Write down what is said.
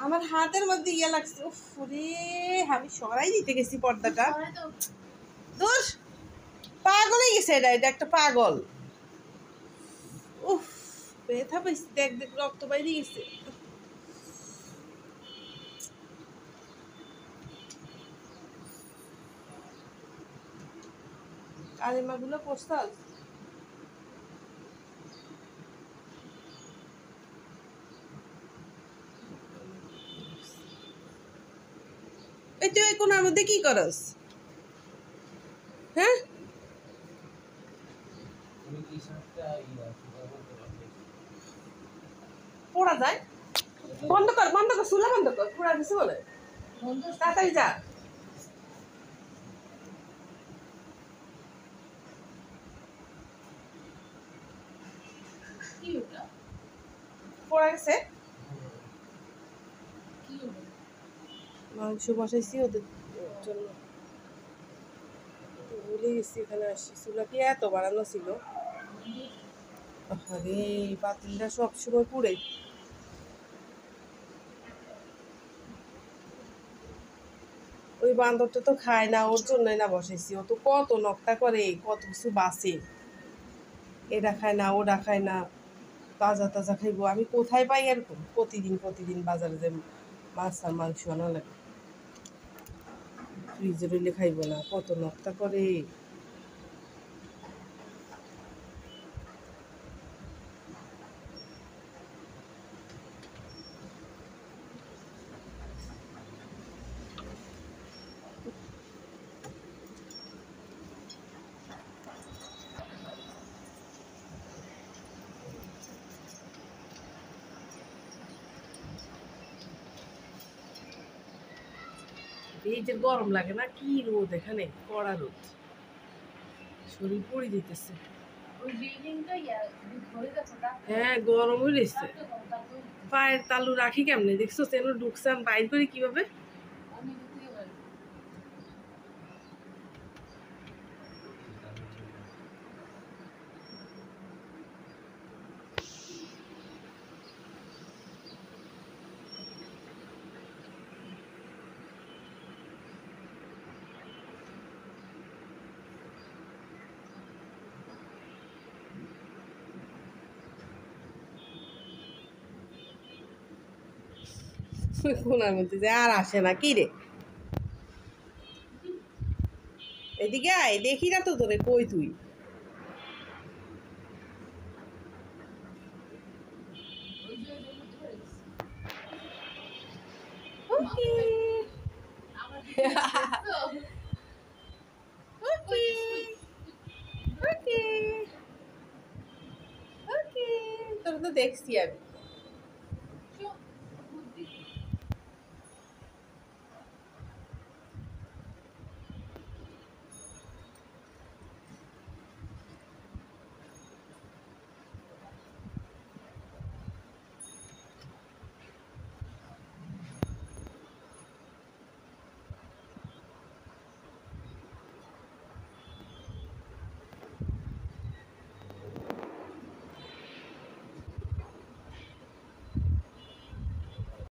আমার হাতের মধ্যে ইয়ে লাগছে। উফ রে, আমি সরাই দিতে গেছি পর্দাটা। দূর, পাগল হয়ে গেছে। এটা একটা পাগল। উফ, ব্যথা পাইছি। দেখ দেখ, রক্ত বাইরে গেছে। কালিমাগুলো পোস্তাল। এই তুই কোনার মধ্যে কি করস? হ্যাঁ, পোড়া যায়। বন্ধ কর, বন্ধ কর, চুলা বন্ধ কর। পোড়া কিছু বলে তাড়াতাড়ি যা। পোড়া গেছে। মাংস বসাইছি ওদের জন্য, ভুলে গেছি এখানে আসি। চুলা কি এত বাড়ানো ছিল? আরে পাতিলটা সবসময় পুড়ে। ওই বান্দরটা তো খায় না, ওর জন্যই না বসাইছি। ও তো কত নকটা করে, কত কিছু বাসে। এটা খায় না, ওটা খায় না, তাজা তাজা খাইবো। আমি কোথায় পাই এরকম? প্রতিদিন প্রতিদিন বাজারে যে মাছ আর মাংস আনা লাগে, ফ্রিজে রইলে খাইবো না, কত নকটা করে। এই যে গরম লাগে না, কি রোদ এখানে, কড়া রোদ, শরীর পড়ে যেতেছে। হ্যাঁ, গরম হয়ে গেছে। পায়ের তালু রাখি কেমনে দেখছো? যেন ঢুকছে, বাইর করি কিভাবে? কোনার মধ্যে যে আর আসে না, কি রে? এদিকে আয়, দেখি না তো তোরে, কই তুই? তোরা তো দেখছি আমি।